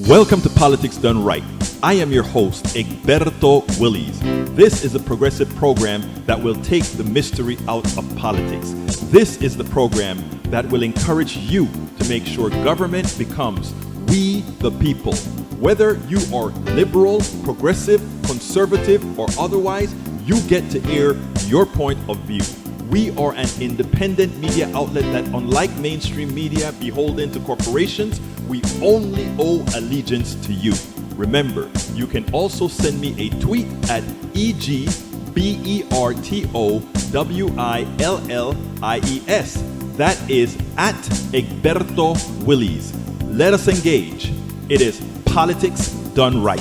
Welcome to Politics Done Right. I am your host, Egberto Willies. This is a progressive program that will take the mystery out of politics. This is the program that will encourage you to make sure government becomes we the people. Whether you are liberal, progressive, conservative, or otherwise, you get to air your point of view. We are an independent media outlet that, unlike mainstream media beholden to corporations, we only owe allegiance to you. Remember, you can also send me a tweet at EGBERTOWILLIES. That is at Egberto Willies. Let us engage. It is Politics Done Right.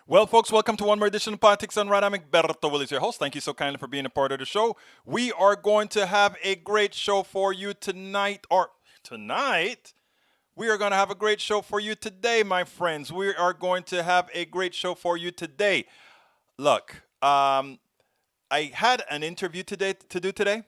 Well, folks, welcome to one more edition of Politics Done Right. I'm Egberto Willies, your host. Thank you so kindly for being a part of the show. We are going to have a great show for you tonight. We are going to have a great show for you today, my friends. We are going to have a great show for you today. Look, I had an interview to do today.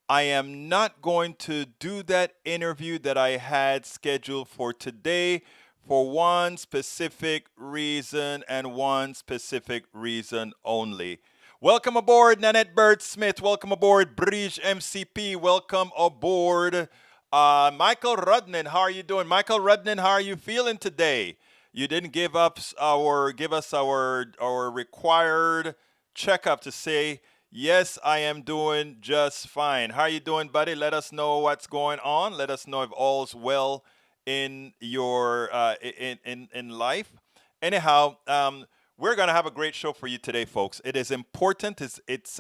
I am not going to do that interview that I had scheduled for today for one specific reason and one specific reason only. Welcome aboard, Nanette Bird Smith. Welcome aboard, Bridge MCP. Welcome aboard, Michael Rudnin. How are you doing? Michael Rudnin, how are you feeling today? You didn't give us our required checkup to say, yes, I am doing just fine. How are you doing, buddy? Let us know what's going on. Let us know if all's well in your in life. Anyhow, we're gonna have a great show for you today, folks. It is important. It's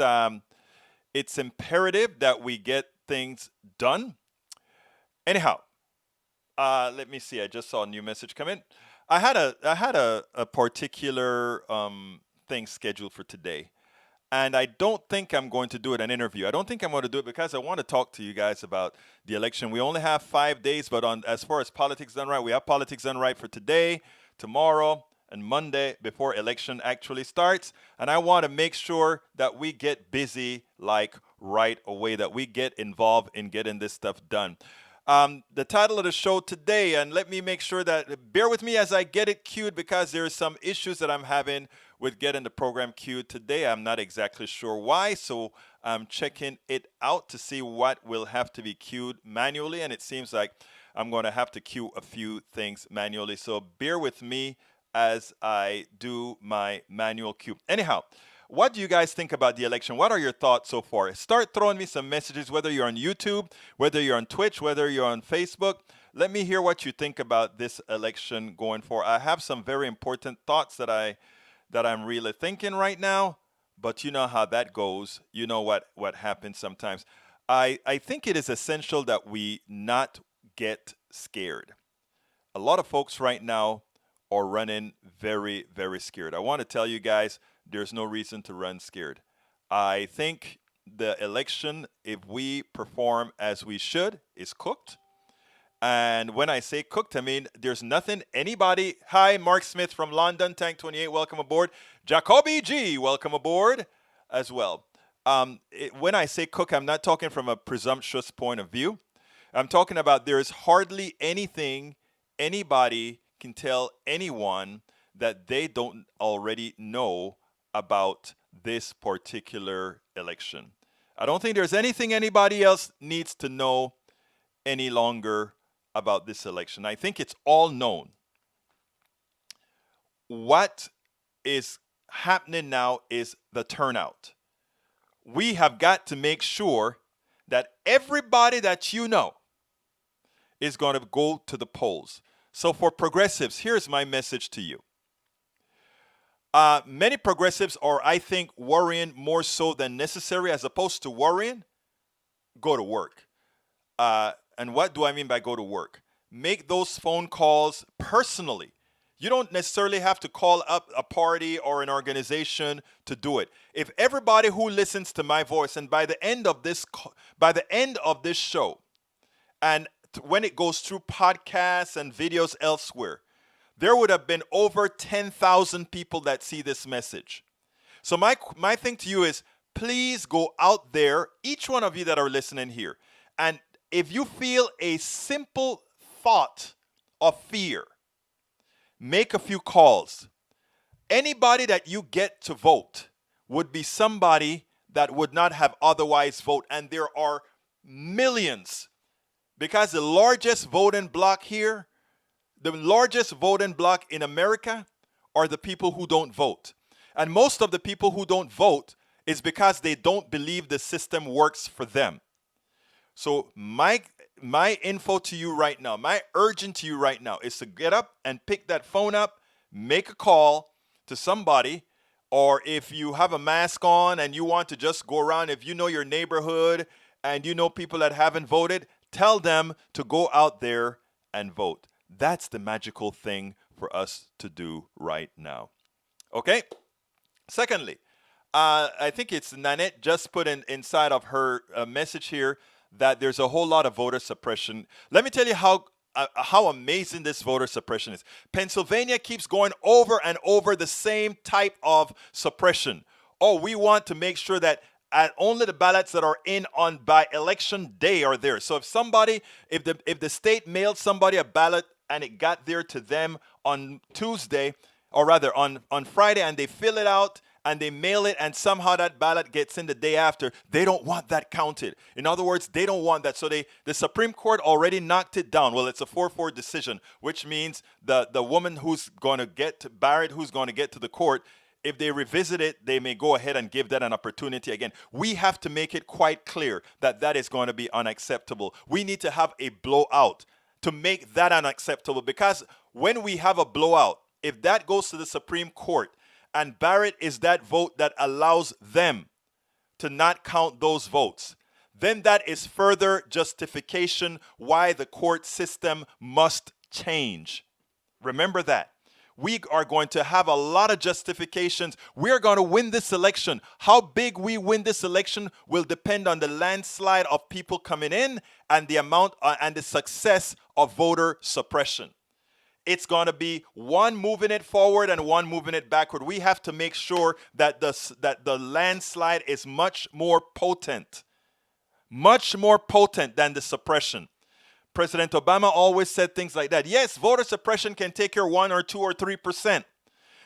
imperative that we get things done. Anyhow, let me see. I just saw a new message come in. I had a particular thing scheduled for today. And I don't think I'm going to do it an interview. I don't think I'm going to do it because I want to talk to you guys about the election. We only have 5 days, but as far as Politics Done Right, we have Politics Done Right for today, tomorrow, and Monday before election actually starts. And I want to make sure that we get busy like right away, that we get involved in getting this stuff done. The title of the show today, and let me make sure that, bear with me as I get it queued because there are some issues that I'm having with getting the program queued today. I'm not exactly sure why, so I'm checking it out to see what will have to be queued manually, and it seems like I'm going to have to queue a few things manually, so bear with me as I do my manual queue. Anyhow, what do you guys think about the election? What are your thoughts so far? Start throwing me some messages, whether you're on YouTube, whether you're on Twitch, whether you're on Facebook. Let me hear what you think about this election going forward. I have some very important thoughts that I'm really thinking right now, but you know how that goes. You know what happens sometimes. I think it is essential that we not get scared. A lot of folks right now are running very, very scared. I want to tell you guys, there's no reason to run scared. I think the election, if we perform as we should, is cooked. And when I say cooked, I mean there's nothing anybody. Hi, Mark Smith from London, Tank 28, welcome aboard. Jacoby G, welcome aboard as well. When I say cook, I'm not talking from a presumptuous point of view. I'm talking about there is hardly anything anybody can tell anyone that they don't already know about this particular election. I don't think there's anything anybody else needs to know any longer about this election. I think it's all known. What is happening now is the turnout. We have got to make sure that everybody that you know is going to go to the polls. So for progressives, here's my message to you. Many progressives are, I think, worrying more so than necessary. As opposed to worrying, go to work. And what do I mean by go to work? Make those phone calls personally. You don't necessarily have to call up a party or an organization to do it. If everybody who listens to my voice, and by the end of this show, and when it goes through podcasts and videos elsewhere, there would have been over 10,000 people that see this message. So my thing to you is, please go out there, each one of you that are listening here, and if you feel a simple thought of fear, make a few calls. Anybody that you get to vote would be somebody that would not have otherwise voted. And there are millions, because the largest voting bloc here, the largest voting bloc in America are the people who don't vote. And most of the people who don't vote is because they don't believe the system works for them. So my info to you right now, my urgent to you right now is to get up and pick that phone up, make a call to somebody, or if you have a mask on and you want to just go around, if you know your neighborhood and you know people that haven't voted, tell them to go out there and vote. That's the magical thing for us to do right now. Okay? Secondly, I think it's Nanette just put inside of her message here that there's a whole lot of voter suppression. Let me tell you how amazing this voter suppression is. Pennsylvania keeps going over and over the same type of suppression. Oh, we want to make sure that only the ballots that are in on by election day are there. So if the state mailed somebody a ballot and it got there to them on Tuesday, or rather on Friday, and they fill it out and they mail it, and somehow that ballot gets in the day after, they don't want that counted. In other words, they don't want that. So the Supreme Court already knocked it down. Well, it's a 4-4 decision, which means the woman who's going to get to Barrett, who's going to get to the court, if they revisit it, they may go ahead and give that an opportunity again. We have to make it quite clear that that is going to be unacceptable. We need to have a blowout to make that unacceptable, because when we have a blowout, if that goes to the Supreme Court, and Barrett is that vote that allows them to not count those votes, then that is further justification why the court system must change. Remember that. We are going to have a lot of justifications. We're going to win this election. How big we win this election will depend on the landslide of people coming in and the amount and the success of voter suppression. It's going to be one moving it forward and one moving it backward. We have to make sure that the landslide is much more potent than the suppression. President Obama always said things like that. Yes, voter suppression can take care 1 or 2 or 3%.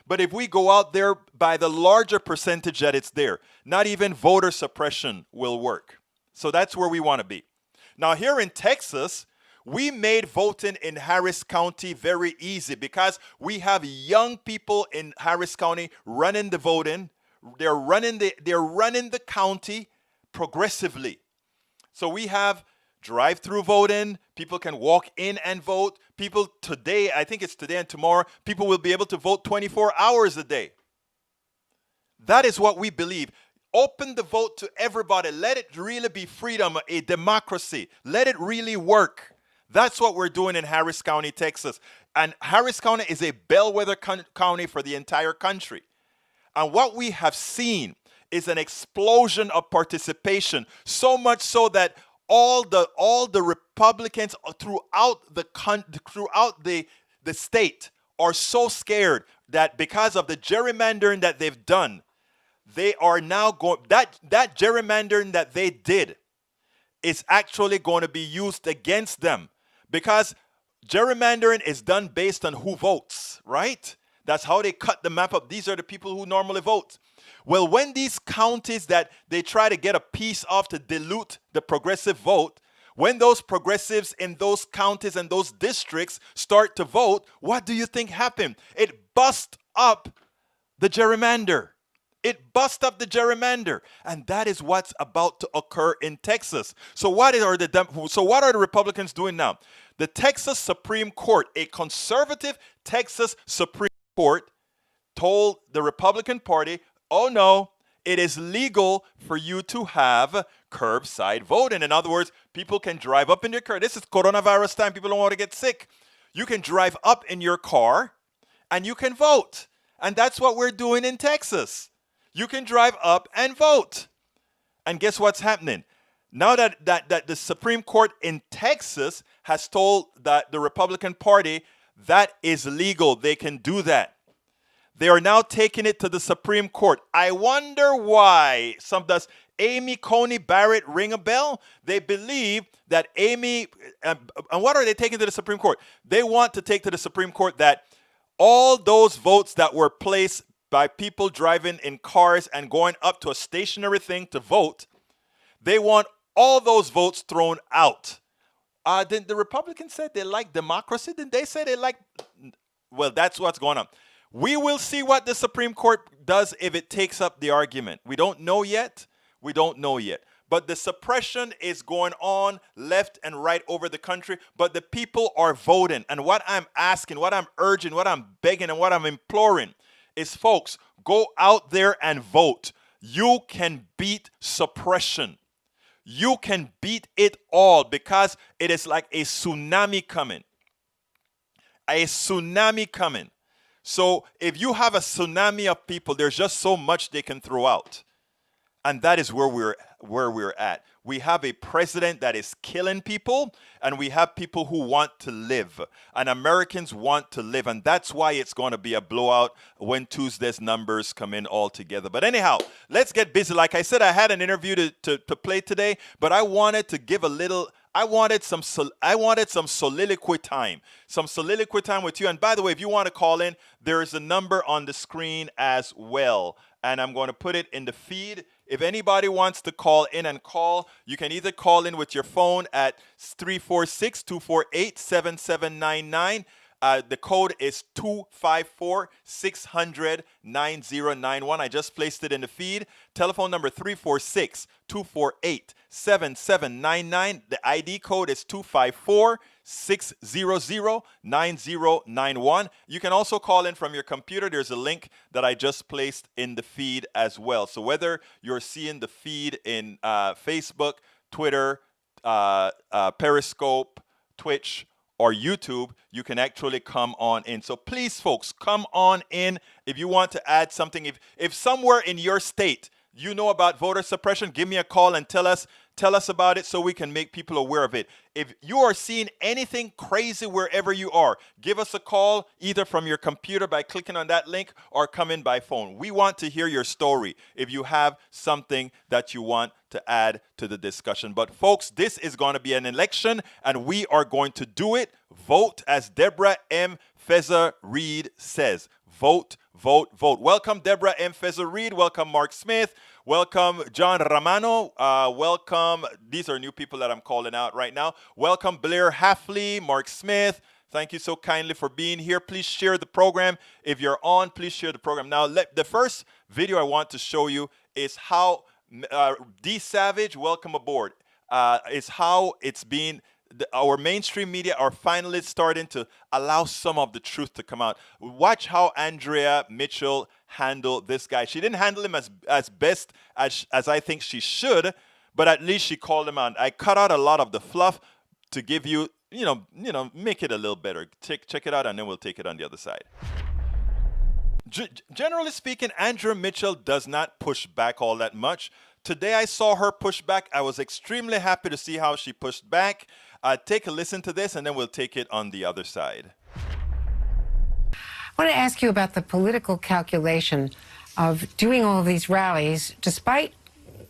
But if we go out there by the larger percentage that it's there, not even voter suppression will work. So that's where we want to be. Now here in Texas, we made voting in Harris County very easy because we have young people in Harris County running the voting. They're running the county progressively. So we have drive-through voting. People can walk in and vote. People today, I think it's today and tomorrow, people will be able to vote 24 hours a day. That is what we believe. Open the vote to everybody. Let it really be freedom, a democracy. Let it really work. That's what we're doing in Harris County, Texas. And Harris County is a bellwether county for the entire country. And what we have seen is an explosion of participation, so much so that all the Republicans throughout the state are so scared that because of the gerrymandering that they've done, they are now going, that gerrymandering that they did is actually going to be used against them, because gerrymandering is done based on who votes, right? That's how they cut the map up. These are the people who normally vote. Well, when these counties that they try to get a piece of to dilute the progressive vote, when those progressives in those counties and those districts start to vote, what do you think happened? It busts up the gerrymander. It busts up the gerrymander. And that is what's about to occur in Texas. So what are the Republicans doing now? The Texas Supreme Court, a conservative Texas Supreme Court, told the Republican Party, oh no, it is legal for you to have curbside voting. In other words, people can drive up in your car. This is coronavirus time. People don't want to get sick. You can drive up in your car and you can vote. And that's what we're doing in Texas. You can drive up and vote. And guess what's happening? Now that the Supreme Court in Texas has told that the Republican Party that is legal, they can do that. They are now taking it to the Supreme Court. I wonder why Amy Coney Barrett ring a bell? They believe that Amy, and what are they taking to the Supreme Court? They want to take to the Supreme Court that all those votes that were placed by people driving in cars and going up to a stationary thing to vote, they want all those votes thrown out. Then the Republicans said they like democracy. Didn't they say they like? Well, that's what's going on. We will see what the Supreme Court does if it takes up the argument. We don't know yet. We don't know yet. But the suppression is going on left and right over the country. But the people are voting. And what I'm asking, what I'm urging, what I'm begging, and what I'm imploring is, folks, go out there and vote. You can beat suppression. You can beat it all, because it is like a tsunami coming. A tsunami coming. So if you have a tsunami of people, there's just so much they can throw out. And that is where we're at. We have a president that is killing people, and we have people who want to live. And Americans want to live. And that's why it's going to be a blowout when Tuesday's numbers come in all together. But anyhow, let's get busy. Like I said, I had an interview to play today, but I wanted to give a little... I wanted some soliloquy time. Some soliloquy time with you. And by the way, if you want to call in, there is a number on the screen as well. And I'm going to put it in the feed. If anybody wants to call in and call, you can either call in with your phone at 346-248-7799. The code is 254-600-9091. I just placed it in the feed. Telephone number 346-248-7799. The ID code is 254-600-9091. You can also call in from your computer. There's a link that I just placed in the feed as well. So whether you're seeing the feed in Facebook, Twitter, Periscope, Twitch, or YouTube, you can actually come on in. So please, folks, come on in. If you want to add something, if somewhere in your state you know about voter suppression, give me a call and tell us about it so we can make people aware of it. If you are seeing anything crazy wherever you are, give us a call either from your computer by clicking on that link or come in by phone. We want to hear your story if you have something that you want to add to the discussion. But folks, this is going to be an election, and we are going to do it. Vote, as Deborah M. Feza-Reed says. Vote, vote, vote. Welcome, Deborah M. Feza-Reed. Welcome, Mark Smith. Welcome, John Romano. Welcome. These are new people that I'm calling out right now. Welcome, Blair Hafley, Mark Smith. Thank you so kindly for being here. Please share the program. If you're on, please share the program. Now, the first video I want to show you is how D Savage, welcome aboard, is how it's been. Our mainstream media are finally starting to allow some of the truth to come out. Watch how Andrea Mitchell handled this guy. She didn't handle him as best as I think she should, but at least she called him out. I cut out a lot of the fluff to give you, make it a little better. Check it out, and then we'll take it on the other side. Generally speaking, Andrea Mitchell does not push back all that much. Today I saw her push back. I was extremely happy to see how she pushed back. Take a listen to this, and then we'll take it on the other side. I want to ask you about the political calculation of doing all of these rallies, despite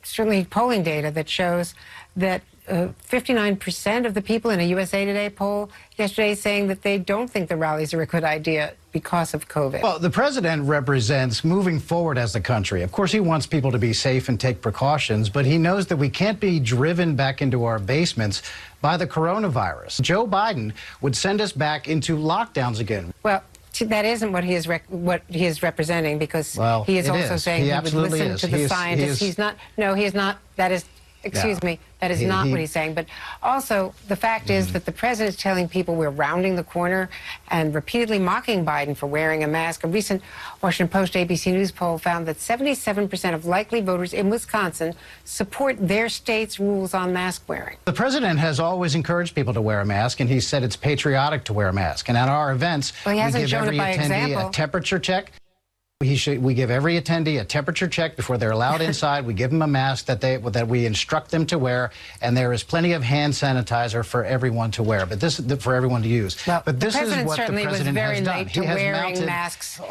certainly polling data that shows that 59% of the people in a USA Today poll yesterday saying that they don't think the rallies are a good idea because of COVID. Well, the president represents moving forward as the country. Of course, he wants people to be safe and take precautions, but he knows that we can't be driven back into our basements by the coronavirus. Joe Biden would send us back into lockdowns again. Well, that isn't what he is representing, because he is also saying he would listen to the scientists. He's not. No, he is not. That is. Excuse me, that is not what he's saying. But also, the fact is that the president is telling people we're rounding the corner and repeatedly mocking Biden for wearing a mask. A recent Washington Post ABC News poll found that 77% of likely voters in Wisconsin support their state's rules on mask wearing. The president has always encouraged people to wear a mask, and he said it's patriotic to wear a mask. And at our events, well, he hasn't we give shown every it by attendee example. a temperature check. We give every attendee a temperature check before they're allowed inside. We give them a mask that we instruct them to wear, and there is plenty of hand sanitizer for everyone to wear. But this for everyone to use. Well, but this is what the president has done. He has wearing masks.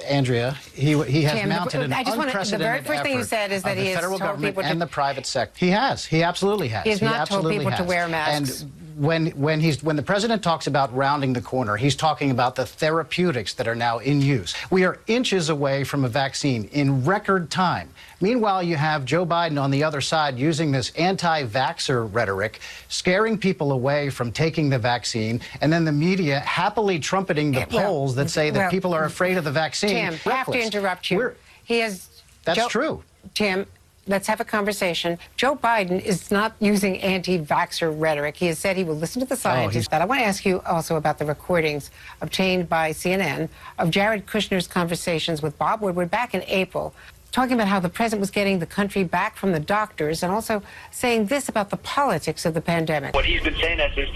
Andrea, he has mounted an unprecedented the very first thing you said is that he has federal told government people and the private sector. He has. He absolutely has. He has not told people to wear masks. And when the president talks about rounding the corner, he's talking about the therapeutics that are now in use. We are inches away from a vaccine in record time. Meanwhile, you have Joe Biden on the other side using this anti-vaxxer rhetoric, scaring people away from taking the vaccine, and then the media happily trumpeting the polls that say that people are afraid of the vaccine. Tim, I have to interrupt you. That's true. Tim, let's have a conversation. Joe Biden is not using anti-vaxxer rhetoric. He has said he will listen to the scientists. I want to ask you also about the recordings obtained by CNN of Jared Kushner's conversations with Bob Woodward back in April, talking about how the president was getting the country back from the doctors and also saying this about the politics of the pandemic. What he's been saying is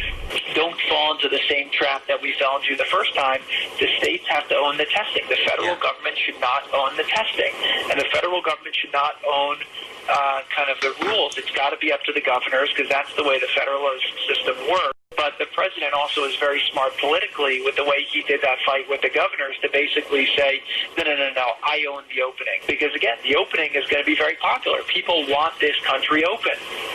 don't fall into the same trap that we fell into the first time. The states have to own the testing. The federal government should not own the testing. And the federal government should not own kind of the rules. It's got to be up to the governors because that's the way the federalism system works. But the president also is very smart politically with the way he did that fight with the governors to basically say, no, I own the opening. Because, again, the opening is going to be very popular. People want this country open.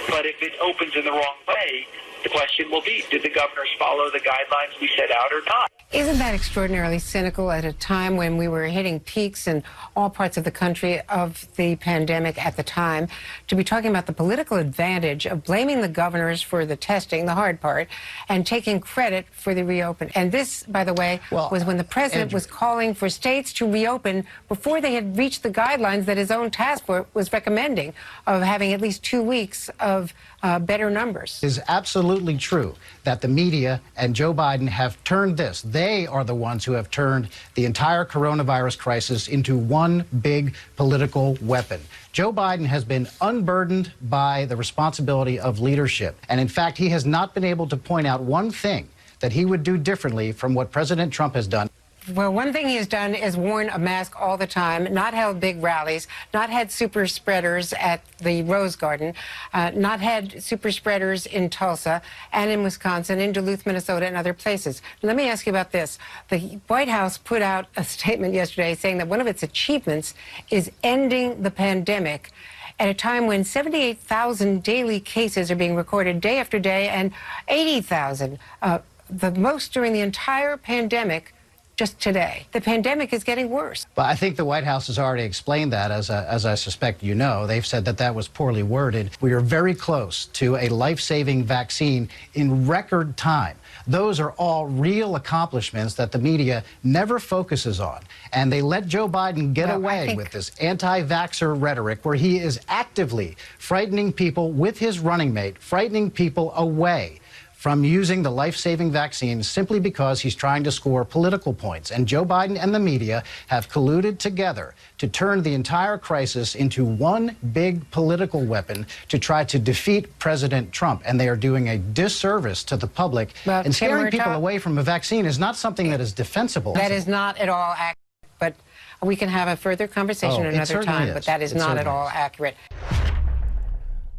But if it opens in the wrong way, the question will be, did the governors follow the guidelines we set out or not? Isn't that extraordinarily cynical at a time when we were hitting peaks in all parts of the country of the pandemic at the time, to be talking about the political advantage of blaming the governors for the testing, the hard part, and taking credit for the reopen? And this, by the way, was when the president was calling for states to reopen before they had reached the guidelines that his own task force was recommending of having at least 2 weeks of better numbers. It is absolutely true that the media and Joe Biden have turned this. They are the ones who have turned the entire coronavirus crisis into one big political weapon. Joe Biden has been unburdened by the responsibility of leadership. And in fact, he has not been able to point out one thing that he would do differently from what President Trump has done. Well, one thing he has done is worn a mask all the time, not held big rallies, not had super spreaders at the Rose Garden, not had super spreaders in Tulsa and in Wisconsin, in Duluth, Minnesota, and other places. Let me ask you about this. The White House put out a statement yesterday saying that one of its achievements is ending the pandemic at a time when 78,000 daily cases are being recorded day after day and 80,000, the most during the entire pandemic. Just today. The pandemic is getting worse. Well, I think the White House has already explained that, as I suspect you know. They've said that that was poorly worded. We are very close to a life-saving vaccine in record time. Those are all real accomplishments that the media never focuses on. And they let Joe Biden get away with this anti-vaxxer rhetoric where he is actively frightening people with his running mate, frightening people away from using the life-saving vaccine simply because he's trying to score political points. And Joe Biden and the media have colluded together to turn the entire crisis into one big political weapon to try to defeat President Trump. And they are doing a disservice to the public. And scaring people away from a vaccine is not something that is defensible. That is not at all accurate. But we can have a further conversation another time. But that is not at all accurate.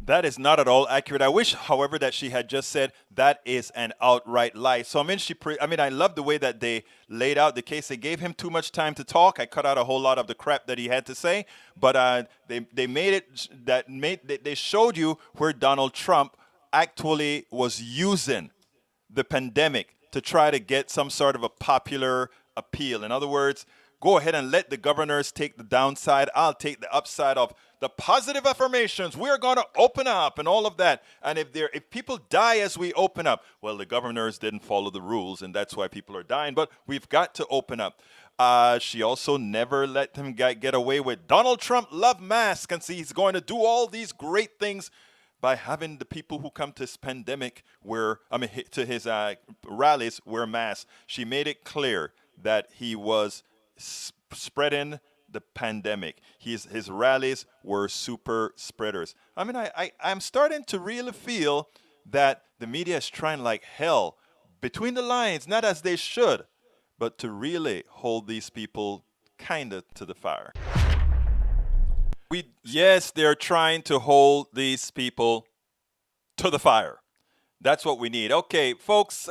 That is not at all accurate. I wish, however, that she had just said that is an outright lie. So, I love the way that they laid out the case. They gave him too much time to talk. I cut out a whole lot of the crap that he had to say. But they made it they showed you where Donald Trump actually was using the pandemic to try to get some sort of a popular appeal. In other words, go ahead and let the governors take the downside. I'll take the upside of the positive affirmations. We're going to open up and all of that. And if people die as we open up, well, the governors didn't follow the rules, and that's why people are dying. But we've got to open up. She also never let him get away with Donald Trump love masks, and see he's going to do all these great things by having the people who come to his pandemic to his rallies wear masks. She made it clear that he was spreading the pandemic. His rallies were super spreaders. I'm starting to really feel that the media is trying like hell, between the lines, not as they should, but to really hold these people kind of to the fire. Yes, they're trying to hold these people to the fire. That's what we need. Okay, folks,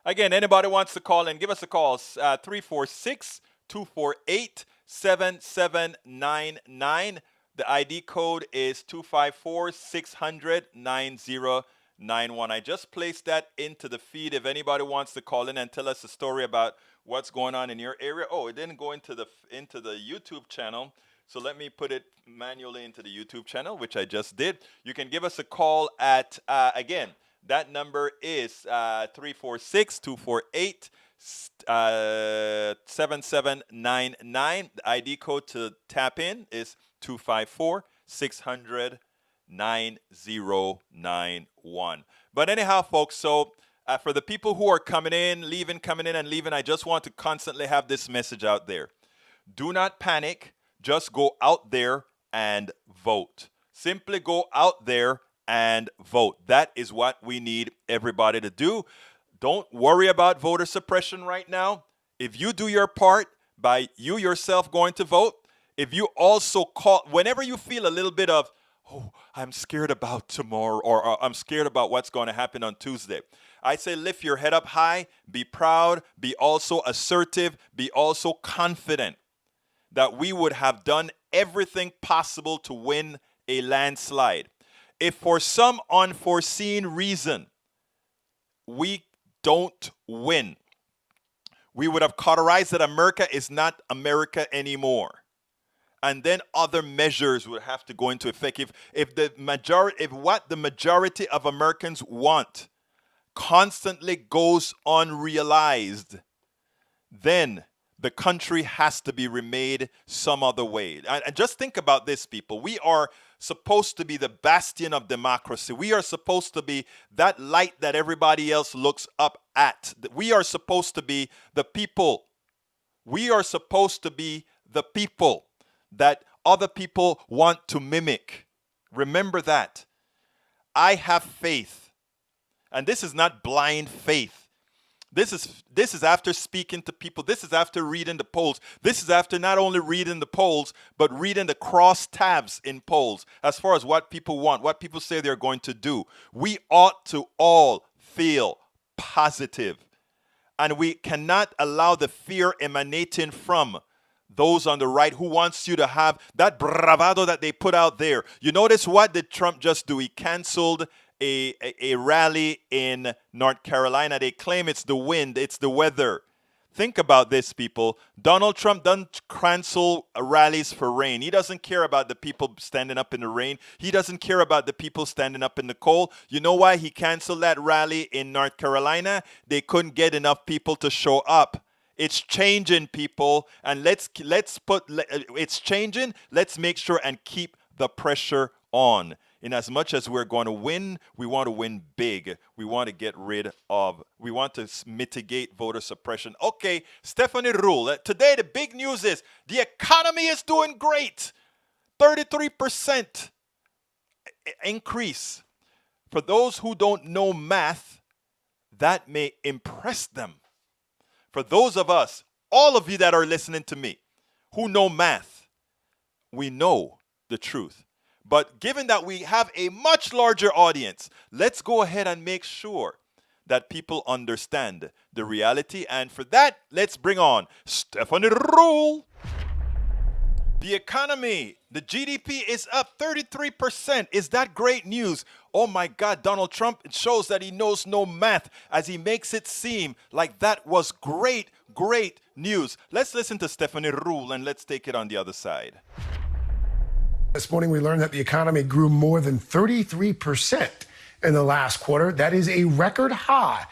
again, anybody wants to call in, give us a call, 346-248-7799. The ID code is 254-600-9091. I just placed that into the feed. If anybody wants to call in and tell us a story about what's going on in your area. Oh, it didn't go into the YouTube channel. So let me put it manually into the YouTube channel, which I just did. You can give us a call at, again, that number is 346-248-7799. The ID code to tap in is 254-600-9091. But anyhow, folks, so for the people who are coming in and leaving, I just want to constantly have this message out there. Do not panic. Just go out there and vote. Simply go out there and vote. That is what we need everybody to do. Don't worry about voter suppression right now. If you do your part by you yourself going to vote, if you also call, whenever you feel a little bit of, oh, I'm scared about tomorrow, or I'm scared about what's going to happen on Tuesday, I say lift your head up high, be proud, be also assertive, be also confident that we would have done everything possible to win a landslide. If for some unforeseen reason we don't win, we would have cauterized that America is not America anymore. And then other measures would have to go into effect. If what the majority of Americans want constantly goes unrealized, then the country has to be remade some other way. And just think about this, people. We are supposed to be the bastion of democracy. We are supposed to be that light that everybody else looks up at. We are supposed to be the people. We are supposed to be the people that other people want to mimic. Remember that. I have faith. And this is not blind faith. This is after speaking to people. This is after reading the polls. This is after not only reading the polls, but reading the crosstabs in polls as far as what people want, what people say they're going to do. We ought to all feel positive. And we cannot allow the fear emanating from those on the right who wants you to have that bravado that they put out there. You notice what did Trump just do? He canceled a rally in North Carolina. They claim it's the wind, it's the weather. Think about this, people. Donald Trump doesn't cancel rallies for rain. He doesn't care about the people standing up in the rain. He doesn't care about the people standing up in the cold. You know why he canceled that rally in North Carolina? They couldn't get enough people to show up. It's changing, people, and it's changing. Let's make sure and keep the pressure on. In as much as we're going to win, we want to win big. We want to mitigate voter suppression. Okay, Stephanie Rule. Today, the big news is the economy is doing great. 33% increase. For those who don't know math, that may impress them. For those of us, all of you that are listening to me, who know math, we know the truth. But given that we have a much larger audience, let's go ahead and make sure that people understand the reality. And for that, let's bring on Stephanie Rule. The economy, the GDP is up 33%. Is that great news? Oh my God, Donald Trump, it shows that he knows no math as he makes it seem like that was great news. Let's listen to Stephanie Rule and let's take it on the other side. This morning, we learned that the economy grew more than 33% in the last quarter. That is a record high.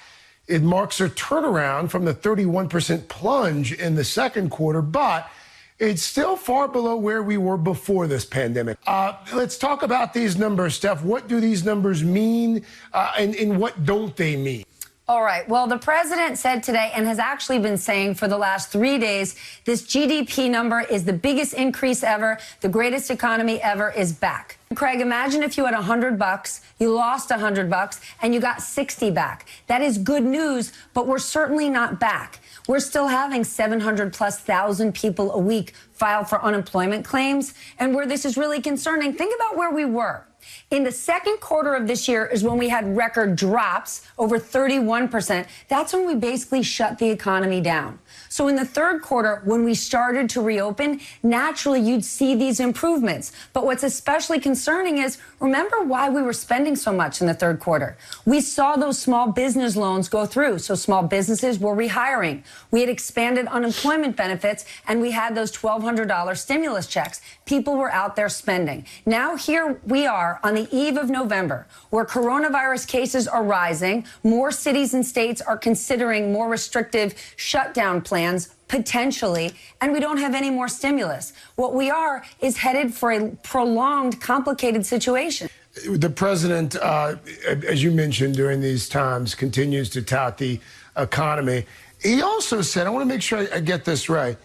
It marks a turnaround from the 31% plunge in the second quarter, but it's still far below where we were before this pandemic. Let's talk about these numbers, Steph. What do these numbers mean, and what don't they mean? All right. Well, the president said today and has actually been saying for the last 3 days, this GDP number is the biggest increase ever. The greatest economy ever is back. Craig, imagine if you had $100, you lost $100, and you got 60 back. That is good news, but we're certainly not back. We're still having 700,000+ people a week file for unemployment claims. And where this is really concerning, think about where we were. In the second quarter of this year is when we had record drops, over 31%. That's when we basically shut the economy down. So in the third quarter, when we started to reopen, naturally you'd see these improvements. But what's especially concerning is, remember why we were spending so much in the third quarter. We saw those small business loans go through. So small businesses were rehiring. We had expanded unemployment benefits, and we had those $1,200 stimulus checks. People were out there spending. Now here we are on the eve of November, where coronavirus cases are rising. More cities and states are considering more restrictive shutdown plans, potentially, and we don't have any more stimulus. What we are is headed for a prolonged, complicated situation. The president, as you mentioned during these times, continues to tout the economy. He also said, I want to make sure I get this right.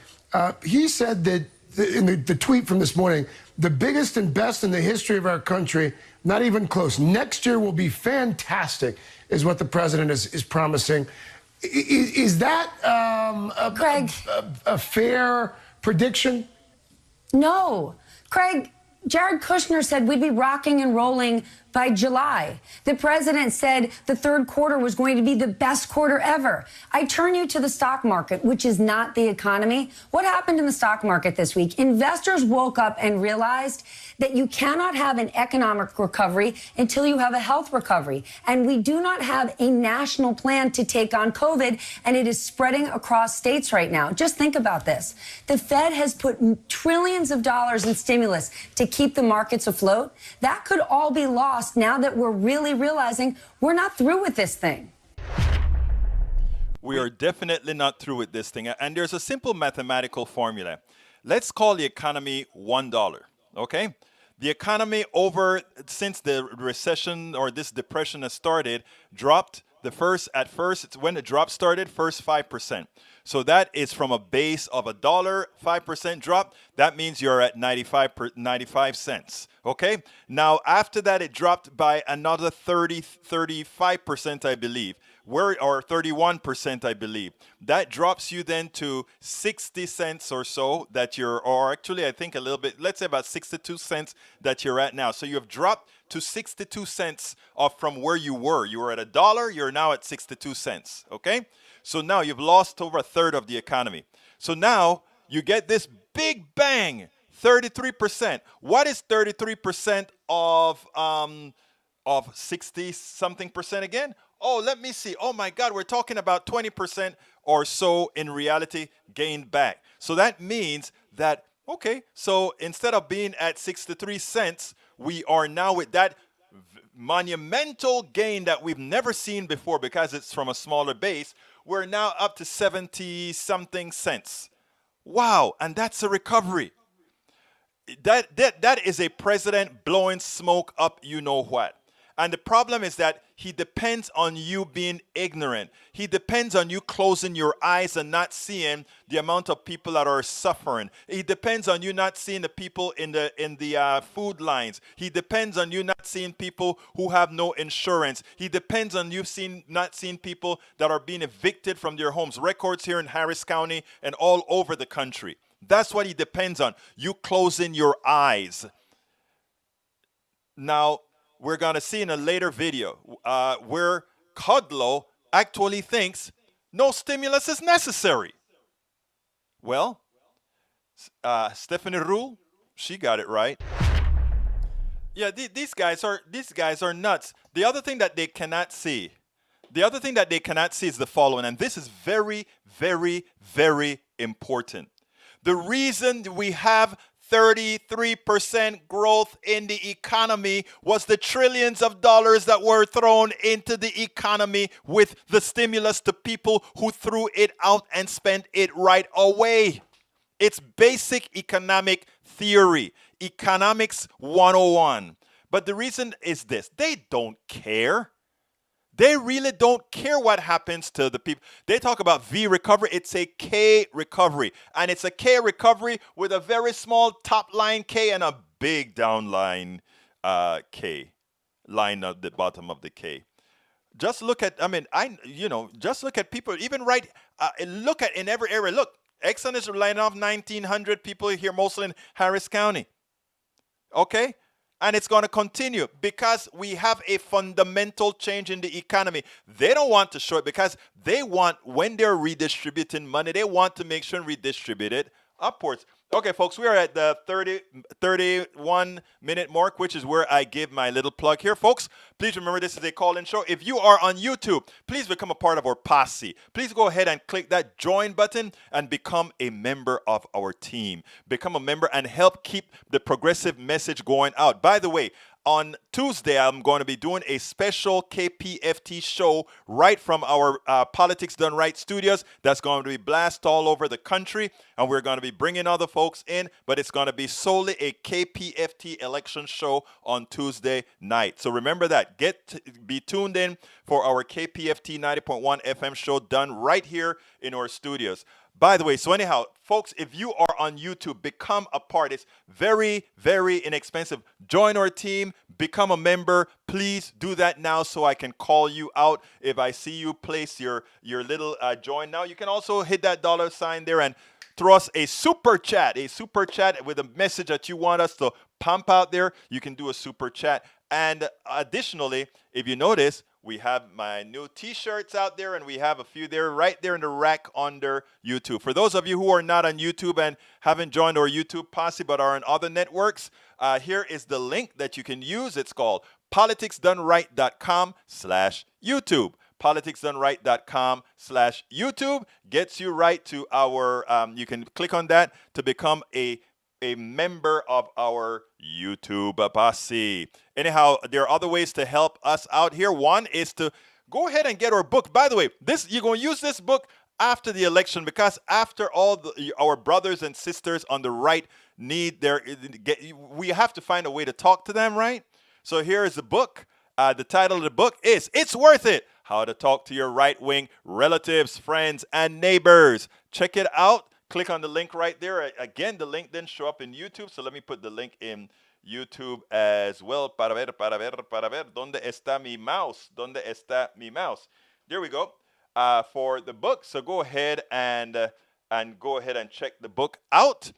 He said that in the tweet from this morning, the biggest and best in the history of our country, not even close. Next year will be fantastic, is what the president is promising. Is that Craig, a fair prediction? No. Craig, Jared Kushner said we'd be rocking and rolling by July. The president said the third quarter was going to be the best quarter ever. I turn you to the stock market, which is not the economy. What happened in the stock market this week? Investors woke up and realized that you cannot have an economic recovery until you have a health recovery. And we do not have a national plan to take on COVID, and it is spreading across states right now. Just think about this. The Fed has put trillions of dollars in stimulus to keep the markets afloat. That could all be lost now that we're really realizing we're not through with this thing. We are definitely not through with this thing. And there's a simple mathematical formula. Let's call the economy $1, okay? The economy since the recession or this depression has started, dropped when the drop started, first 5%. So that is from a base of $1, 5% drop. That means you're at 95 cents. Okay. Now, after that, it dropped by another 35%, I believe. Or 31%, I believe. That drops you then to 60 cents or so or actually, I think a little bit, let's say about 62 cents that you're at now. So you have dropped to 62 cents from where you were. You were at $1, you're now at 62 cents. Okay. So now you've lost over a third of the economy. So now you get this big bang, 33%. What is 33% of 60 something percent again? Oh, let me see. Oh my God, we're talking about 20% or so in reality gained back. So that means that, okay, so instead of being at 63 cents, we are now with that monumental gain that we've never seen before because it's from a smaller base. We're now up to 70 something cents. Wow, and that's a recovery. That is a president blowing smoke up you know what. And the problem is that he depends on you being ignorant. He depends on you closing your eyes and not seeing the amount of people that are suffering. He depends on you not seeing the people in the food lines. He depends on you not seeing people who have no insurance. He depends on you not seeing people that are being evicted from their homes. Records here in Harris County and all over the country. That's what he depends on. You closing your eyes. Now, we're going to see in a later video where Kudlow actually thinks no stimulus is necessary. Well, Stephanie Rule, she got it right. Yeah, these guys are nuts. The other thing that they cannot see is the following, and this is very, very, very important. The reason we have 33% growth in the economy was the trillions of dollars that were thrown into the economy with the stimulus to people who threw it out and spent it right away. It's basic economic theory, economics 101. But the reason is this: they don't care. They really don't care what happens to the people. They talk about V recovery. It's a K recovery. And it's a K recovery with a very small top line K and a big down line K. Line at the bottom of the K. Just look at, just look at people, even look at in every area. Look, Exxon is laying off 1,900 people here, mostly in Harris County. Okay? And it's going to continue because we have a fundamental change in the economy. They don't want to show it because they want, when they're redistributing money, they want to make sure and redistribute it upwards. Okay, folks, we are at the 31-minute mark, which is where I give my little plug here. Folks, please remember this is a call-in show. If you are on YouTube, please become a part of our posse. Please go ahead and click that join button and become a member of our team. Become a member and help keep the progressive message going out. By the way, on Tuesday, I'm going to be doing a special KPFT show right from our Politics Done Right studios. That's going to be blast all over the country, and we're going to be bringing other folks in, but it's going to be solely a KPFT election show on Tuesday night. So remember that. Be tuned in for our KPFT 90.1 FM show done right here in our studios. By the way, so anyhow, folks, if you are on YouTube, become a part. It's very, very inexpensive. Join our team, become a member. Please do that now so I can call you out if I see you place your little join now. You can also hit that $ there and throw us a super chat with a message that you want us to pump out there. You can do a super chat. And additionally, if you notice, we have my new t-shirts out there, and we have a few there right there in the rack under YouTube. For those of you who are not on YouTube and haven't joined our YouTube posse but are on other networks, here is the link that you can use. It's called politicsdoneright.com/YouTube. politicsdoneright.com/YouTube gets you right to our, you can click on that to become a member of our YouTube posse. Anyhow, there are other ways to help us out here. One is to go ahead and get our book. By the way, you're going to use this book after the election, because after all our brothers and sisters on the right need we have to find a way to talk to them, right? So here is the book. The title of the book is It's Worth It: How to Talk to Your Right-Wing Relatives, Friends, and Neighbors. Check it out. Click on the link right there. Again, the link didn't show up in YouTube, so let me put the link in YouTube as well. Para ver. ¿Dónde está mi mouse? ¿Dónde está mi mouse? There we go. For the book. So go ahead and go ahead and check the book out.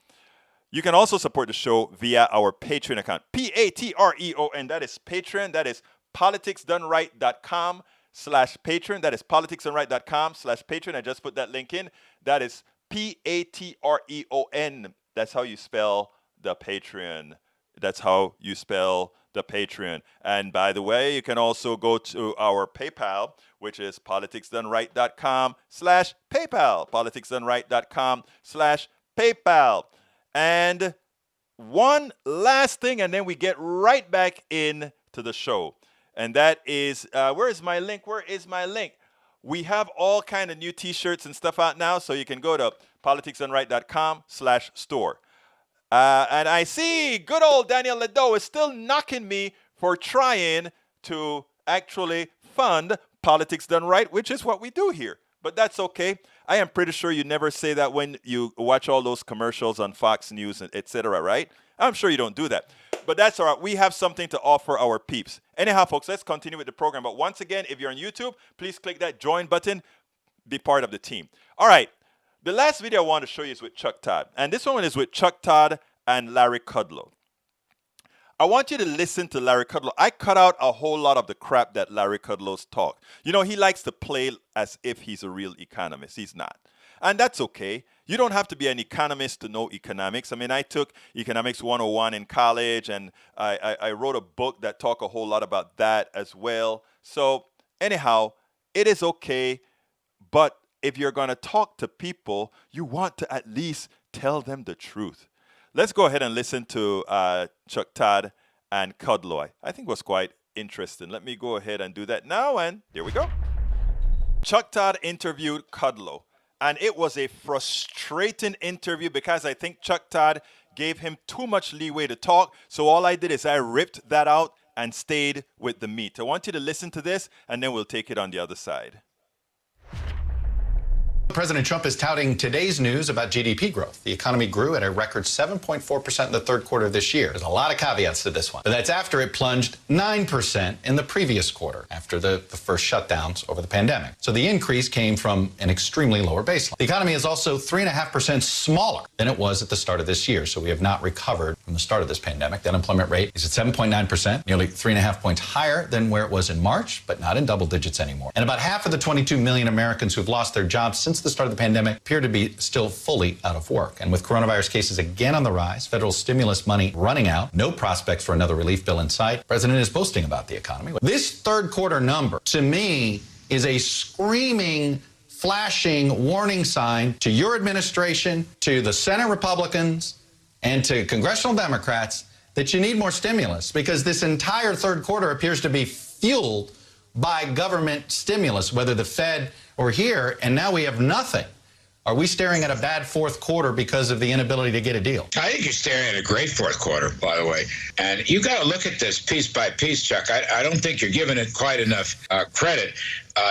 You can also support the show via our Patreon account. Patreon. That is Patreon. That is politicsdoneright.com/Patreon. That is politicsdoneright.com/Patreon. I just put that link in. That is Patreon. That's how you spell the Patreon. That's how you spell the Patreon. And by the way, you can also go to our PayPal, which is politicsdoneright.com/PayPal. politicsdoneright.com/PayPal. And one last thing, and then we get right back into the show. And that is, where is my link? We have all kind of new t-shirts and stuff out now, so you can go to politicsdoneright.com/store. And I see good old Daniel Ledo is still knocking me for trying to actually fund Politics Done Right, which is what we do here. But that's okay. I am pretty sure you never say that when you watch all those commercials on Fox News, etc., right? I'm sure you don't do that. But that's all right. We have something to offer our peeps. Anyhow, folks, let's continue with the program. But once again, if you're on YouTube, please click that join button. Be part of the team. All right. The last video I want to show you is with Chuck Todd. And this one is with Chuck Todd and Larry Kudlow. I want you to listen to Larry Kudlow. I cut out a whole lot of the crap that Larry Kudlow's talk. You know, he likes to play as if he's a real economist. He's not. And that's okay. You don't have to be an economist to know economics. I mean, I took Economics 101 in college, and I wrote a book that talked a whole lot about that as well. So anyhow, it is okay. But if you're going to talk to people, you want to at least tell them the truth. Let's go ahead and listen to Chuck Todd and Kudlow. I think it was quite interesting. Let me go ahead and do that now, and there we go. Chuck Todd interviewed Kudlow, and it was a frustrating interview because I think Chuck Todd gave him too much leeway to talk. So all I did is I ripped that out and stayed with the meat. I want you to listen to this, and then we'll take it on the other side. President Trump is touting today's news about GDP growth. The economy grew at a record 7.4% in the third quarter of this year. There's a lot of caveats to this one. But that's after it plunged 9% in the previous quarter, after the first shutdowns over the pandemic. So the increase came from an extremely lower baseline. The economy is also 3.5% smaller than it was at the start of this year. So we have not recovered from the start of this pandemic. The unemployment rate is at 7.9%, nearly 3.5 points higher than where it was in March, but not in double digits anymore. And about half of the 22 million Americans who've lost their jobs since the start of the pandemic appear to be still fully out of work. And with coronavirus cases again on the rise, federal stimulus money running out, no prospects for another relief bill in sight, the president is boasting about the economy. This third quarter number, to me, is a screaming, flashing warning sign to your administration, to the Senate Republicans, and to congressional Democrats that you need more stimulus, because this entire third quarter appears to be fueled by government stimulus, whether the Fed or here, and now we have nothing. Are we staring at a bad fourth quarter because of the inability to get a deal? I think you're staring at a great fourth quarter, by the way. And you got to look at this piece by piece, Chuck. I don't think you're giving it quite enough credit.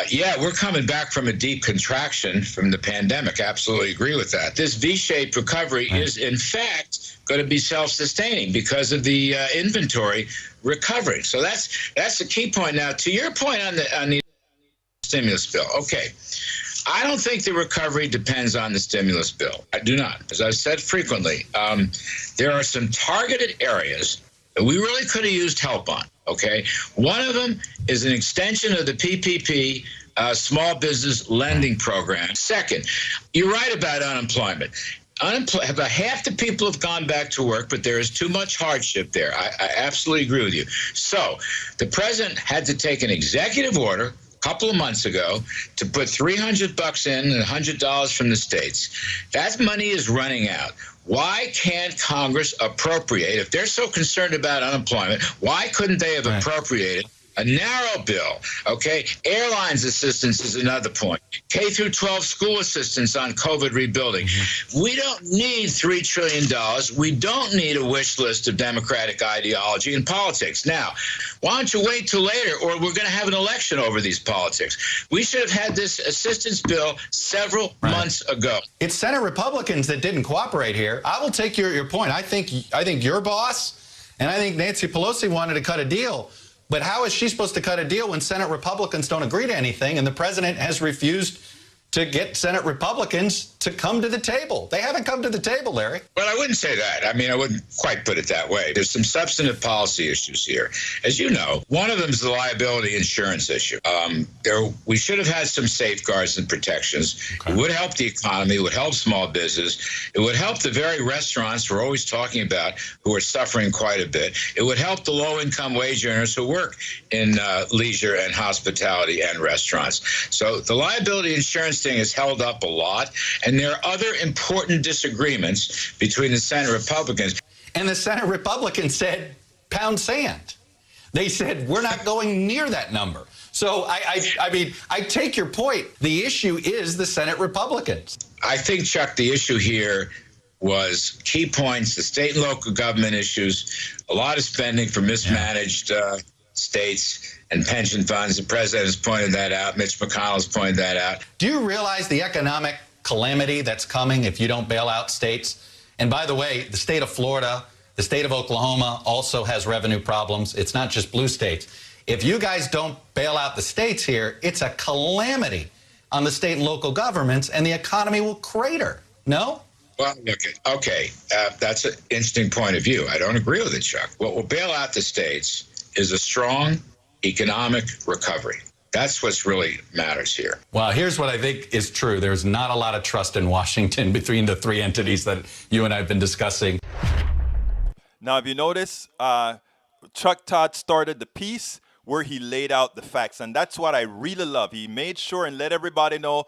Yeah, we're coming back from a deep contraction from the pandemic. Absolutely agree with that. This V-shaped recovery is, in fact, going to be self-sustaining because of the inventory recovering. So that's the key point. Now, to your point on the stimulus bill, okay. I don't think the recovery depends on the stimulus bill. I do not. As I've said frequently, there are some targeted areas that we really could have used help on, okay? One of them is an extension of the PPP, small business lending program. Second, you're right about unemployment. About half the people have gone back to work, but there is too much hardship there. I absolutely agree with you. So the president had to take an executive order couple of months ago to put $300 in and $100 from the states. That money is running out. Why can't Congress appropriate? If they're so concerned about unemployment, why couldn't they have appropriated a narrow bill? Okay, airlines assistance is another point. K through 12 school assistance on COVID rebuilding. We don't need $3 trillion. We don't need a wish list of Democratic ideology in politics. Now, why don't you wait till later, or we're going to have an election over these politics? We should have had this assistance bill several months ago. It's Senate Republicans that didn't cooperate here. I will take your point. I think your boss and I think Nancy Pelosi wanted to cut a deal. But how is she supposed to cut a deal when Senate Republicans don't agree to anything and the president has refused to get Senate Republicans to come to the table? They haven't come to the table, Larry. Well, I wouldn't say that. I mean, I wouldn't quite put it that way. There's some substantive policy issues here. As you know, one of them is the liability insurance issue. We should have had some safeguards and protections. Okay. It would help the economy. It would help small business. It would help the very restaurants we're always talking about who are suffering quite a bit. It would help the low-income wage earners who work in leisure and hospitality and restaurants. So the liability insurance thing is held up a lot, and there are other important disagreements between the Senate Republicans. And the Senate Republicans said, pound sand. They said, we're not going near that number. So, I mean, I take your point. The issue is the Senate Republicans. I think, Chuck, the issue here was key points, the state and local government issues, a lot of spending for mismanaged states and pension funds. The president has pointed that out. Mitch McConnell has pointed that out. Do you realize the economic calamity that's coming if you don't bail out states? And by the way, the state of Florida, the state of Oklahoma also has revenue problems. It's not just blue states. If you guys don't bail out the states here, it's a calamity on the state and local governments, and the economy will crater. No? Well, okay, that's an interesting point of view. I don't agree with it, Chuck. What will bail out the states is a strong economic recovery. That's what's really matters here. Well, here's what I think is true. There's not a lot of trust in Washington between the three entities that you and I have been discussing. Now, if you notice, Chuck Todd started the piece where he laid out the facts, and that's what I really love. He made sure and let everybody know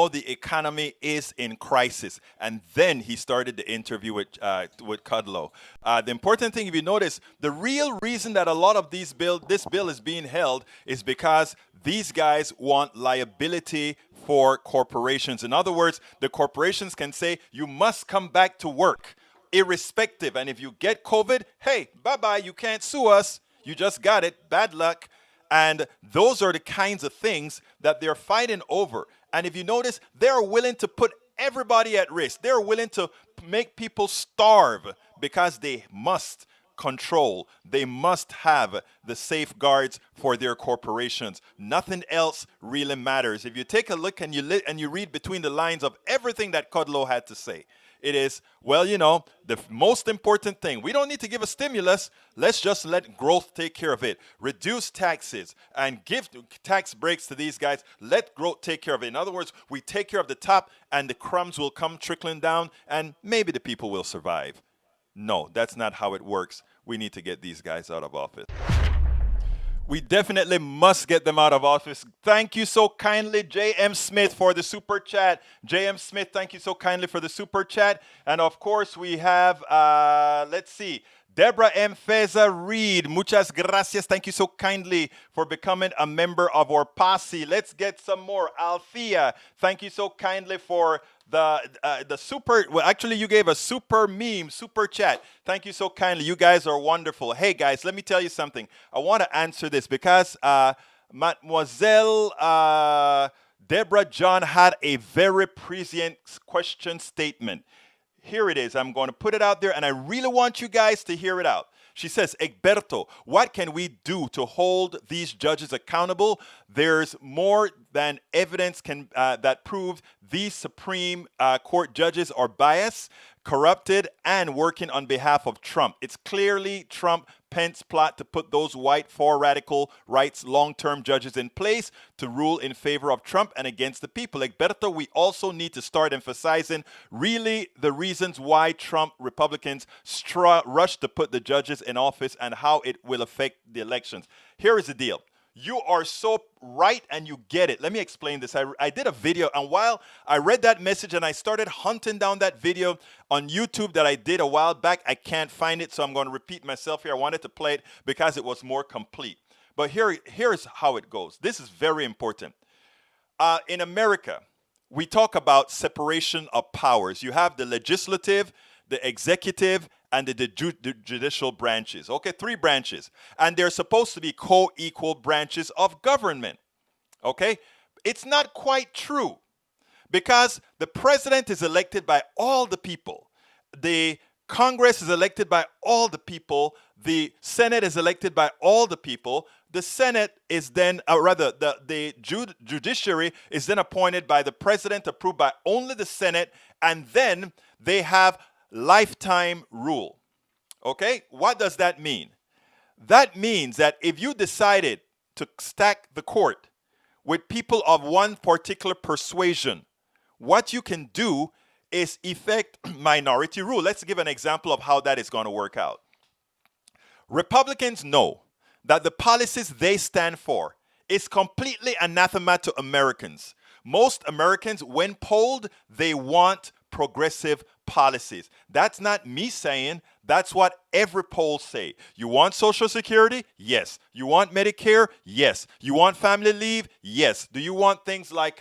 the economy is in crisis, and then he started the interview with Kudlow. The important thing, if you notice, the real reason that a lot of this bill is being held is because these guys want liability for corporations. In other words, the corporations can say you must come back to work irrespective, and if you get COVID, hey, bye-bye, you can't sue us. You just got it. Bad luck. And those are the kinds of things that they're fighting over. And if you notice, they're willing to put everybody at risk. They're willing to make people starve because they must control. They must have the safeguards for their corporations. Nothing else really matters. If you take a look and you read between the lines of everything that Kudlow had to say, it is, well, you know, the most important thing. We don't need to give a stimulus. Let's just let growth take care of it. Reduce taxes and give tax breaks to these guys. Let growth take care of it. In other words, we take care of the top and the crumbs will come trickling down and maybe the people will survive. No, that's not how it works. We need to get these guys out of office. We definitely must get them out of office. Thank you so kindly, J.M. Smith, for the super chat. J.M. Smith, thank you so kindly for the super chat. And of course, we have, let's see, Deborah M. Feza Reed. Muchas gracias. Thank you so kindly for becoming a member of our posse. Let's get some more. Althea, thank you so kindly for the super, well, actually you gave a super meme, super chat. Thank you so kindly. You guys are wonderful. Hey guys, let me tell you something. I want to answer this because Mademoiselle Deborah John had a very prescient question statement. Here it is. I'm going to put it out there and I really want you guys to hear it out. She says, Egberto, what can we do to hold these judges accountable? There's more than evidence that proves these Supreme Court judges are biased, corrupted, and working on behalf of Trump. It's clearly Trump-Pence plot to put those white for radical rights long-term judges in place to rule in favor of Trump and against the people. Egberto, we also need to start emphasizing really the reasons why Trump Republicans rush to put the judges in office and how it will affect the elections. Here is the deal. You are so right and you get it. Let me explain this. I did a video, and while I read that message and I started hunting down that video on YouTube that I did a while back, I can't find it, so I'm going to repeat myself here. I wanted to play it because it was more complete. But here's how it goes. This is very important. In America, we talk about separation of powers. You have the legislative, the executive, and the judicial branches. Okay, 3 branches. And they're supposed to be co-equal branches of government. Okay? It's not quite true because the president is elected by all the people. The Congress is elected by all the people. The Senate is elected by all the people. The Senate is then, the judiciary is then appointed by the president, approved by only the Senate, and then they have lifetime rule. Okay? What does that mean? That means that if you decided to stack the court with people of one particular persuasion, what you can do is effect minority rule. Let's give an example of how that is going to work out. Republicans know that the policies they stand for is completely anathema to Americans. Most Americans, when polled, they want progressive policies. That's not me saying, that's what every poll say. You want Social Security? Yes. You want Medicare? Yes. You want family leave? Yes. Do you want things like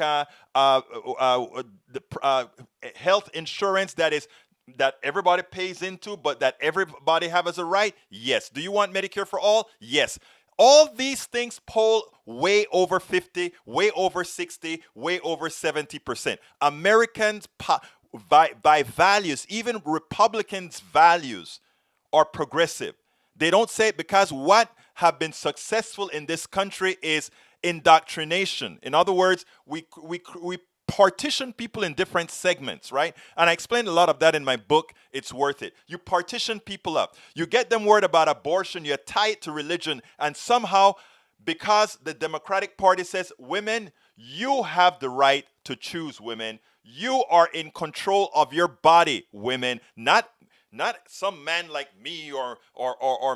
health insurance that everybody pays into but that everybody have as a right? Yes. Do you want Medicare for all? Yes. All these things poll way over 50, way over 60, way over 70%. Americans, by values, even Republicans' values are progressive. They don't say it because what have been successful in this country is indoctrination. In other words, we partition people in different segments, right? And I explained a lot of that in my book, It's Worth It. You partition people up. You get them worried about abortion, you tie it to religion, and somehow, because the Democratic Party says, women, you have the right to choose, women. You are in control of your body, women, not some man like me or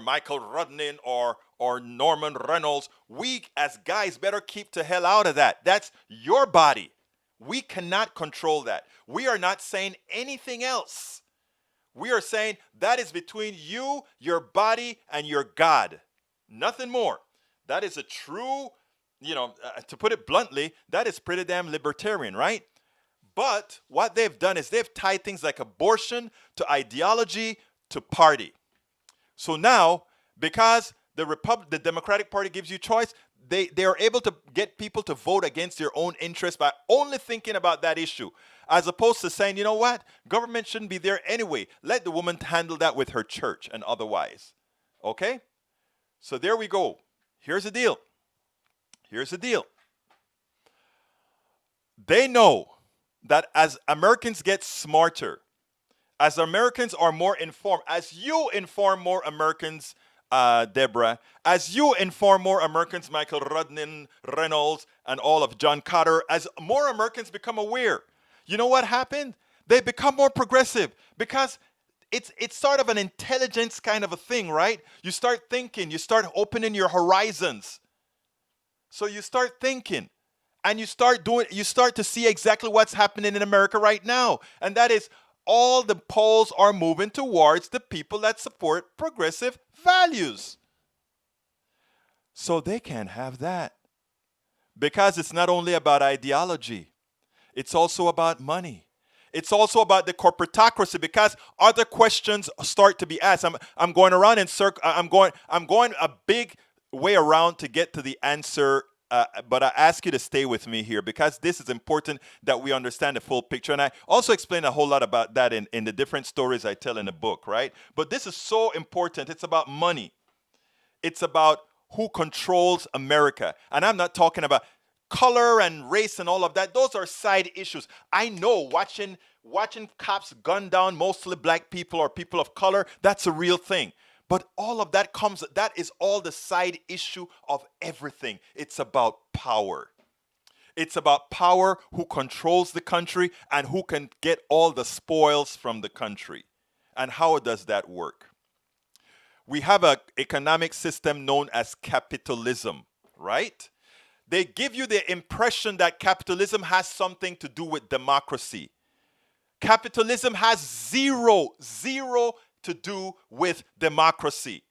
Michael Rudnin or Norman Reynolds. We as guys better keep the hell out of that. That's your body. We cannot control that. We are not saying anything else. We are saying that is between you, your body, and your God. Nothing more. That is a true, to put it bluntly, that is pretty damn libertarian, right? But what they've done is they've tied things like abortion to ideology to party. So now, because the Democratic Party gives you choice, they are able to get people to vote against their own interests by only thinking about that issue, as opposed to saying, you know what, government shouldn't be there anyway. Let the woman handle that with her church and otherwise. Okay? So there we go. Here's the deal. Here's the deal. They know that as Americans get smarter, as Americans are more informed, as you inform more Americans, Deborah, as you inform more Americans, Michael Rudnin, Reynolds, and all of John Carter, as more Americans become aware, you know what happened? They become more progressive because it's sort of an intelligence kind of a thing, right? You start thinking, you start opening your horizons. So you start thinking and you start to see exactly what's happening in America right now. And that is all the polls are moving towards the people that support progressive values. So they can't have that. Because it's not only about ideology, it's also about money. It's also about the corporatocracy, because other questions start to be asked. I'm going around in circle. I'm going a big way around to get to the answer. But I ask you to stay with me here, because this is important that we understand the full picture. And I also explain a whole lot about that in the different stories I tell in the book, right? But this is so important. It's about money. It's about who controls America. And I'm not talking about color and race and all of that. Those are side issues. I know watching cops gun down mostly black people or people of color, that's a real thing. But all of that that is all the side issue of everything. It's about power. It's about power, who controls the country and who can get all the spoils from the country. And how does that work? We have an economic system known as capitalism, right? They give you the impression that capitalism has something to do with democracy. Capitalism has zero to do with democracy.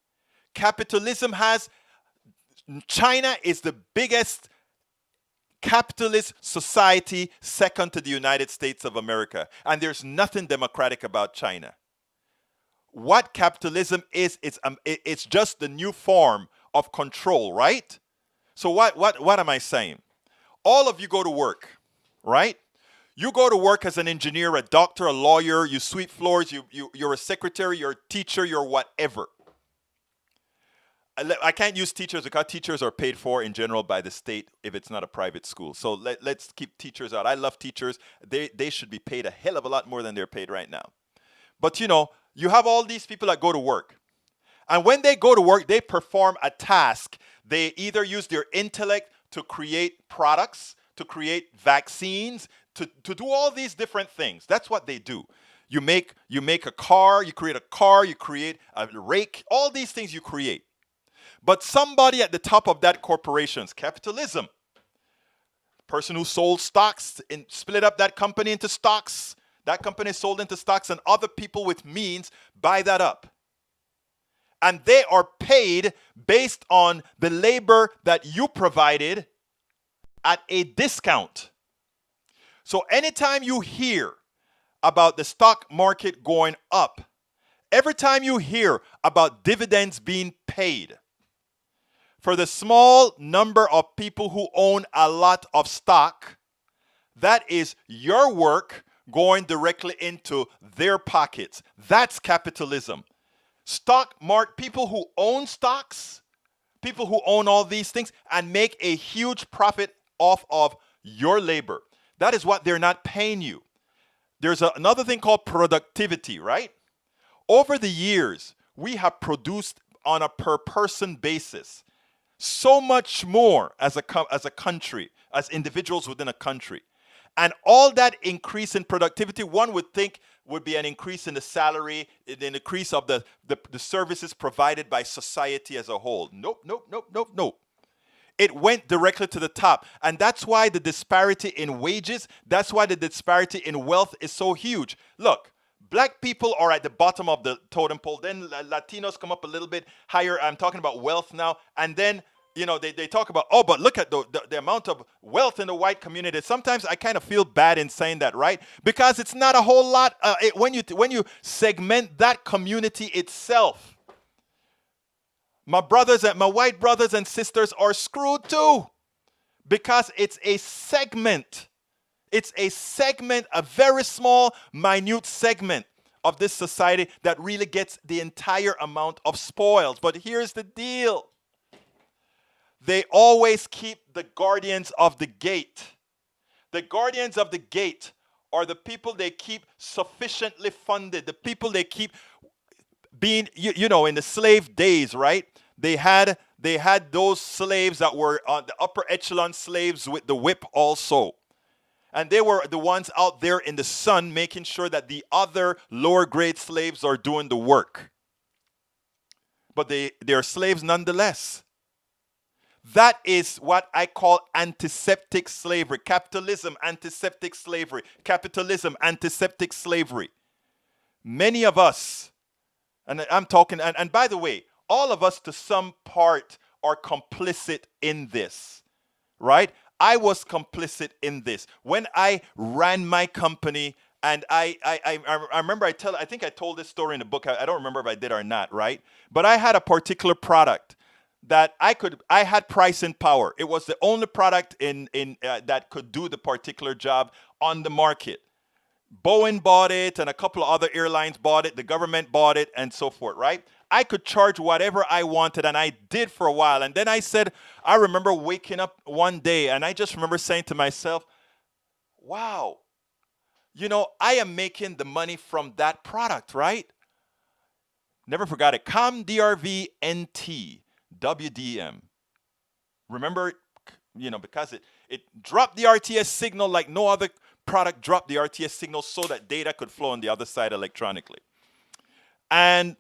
China is the biggest capitalist society, second to the United States of America. And there's nothing democratic about China. What capitalism is, it's just the new form of control, right? So what am I saying? All of you go to work, right? You go to work as an engineer, a doctor, a lawyer, you sweep floors, you're a secretary, you're a teacher, you're whatever. I can't use teachers because teachers are paid for in general by the state if it's not a private school. So let's keep teachers out. I love teachers. They should be paid a hell of a lot more than they're paid right now. But you have all these people that go to work. And when they go to work, they perform a task. They either use their intellect to create products, to create vaccines, to do all these different things. That's what they do. You make a car, you create a rake, all these things you create. But somebody at the top of that corporation's capitalism, person who sold stocks and split up that company into stocks, that company is sold into stocks, and other people with means buy that up. And they are paid based on the labor that you provided at a discount. So anytime you hear about the stock market going up, every time you hear about dividends being paid, for the small number of people who own a lot of stock, that is your work going directly into their pockets. That's capitalism. People who own stocks, people who own all these things and make a huge profit off of your labor. That is what they're not paying you. There's another thing called productivity, right? Over the years, we have produced on a per person basis so much more as a country, as individuals within a country. And all that increase in productivity, one would think, would be an increase in the salary, an increase of the services provided by society as a whole. Nope. It went directly to the top. And that's why the disparity in wages, that's why the disparity in wealth is so huge. Look, black people are at the bottom of the totem pole. Then Latinos come up a little bit higher. I'm talking about wealth now. And then, they talk about, but look at the amount of wealth in the white community. Sometimes I kind of feel bad in saying that, right? Because it's not a whole lot. When you segment that community itself, My white brothers and sisters are screwed too, because it's a segment. It's a segment, a very small, minute segment of this society that really gets the entire amount of spoils. But here's the deal. They always keep the guardians of the gate. The guardians of the gate are the people they keep sufficiently funded, the people they keep being, you know, in the slave days, right? They had those slaves that were the upper echelon slaves with the whip also. And they were the ones out there in the sun making sure that the other lower grade slaves are doing the work. But they're slaves nonetheless. That is what I call antiseptic slavery. Capitalism, antiseptic slavery. Capitalism, antiseptic slavery. Many of us, and I'm talking, and by the way, all of us to some part are complicit in this, right? I was complicit in this. When I ran my company, and I remember I think I told this story in the book. I don't remember if I did or not, right? But I had a particular product that I had pricing power. It was the only product in that could do the particular job on the market. Boeing bought it, and a couple of other airlines bought it. The government bought it, and so forth, right? I could charge whatever I wanted, and I did for a while. And then I remember waking up one day, and I just remember saying to myself, wow, you know, I am making the money from that product, right? Never forgot it. ComDRVNT, WDM. Remember, you know, because it dropped the RTS signal like no other product dropped the RTS signal so that data could flow on the other side electronically. And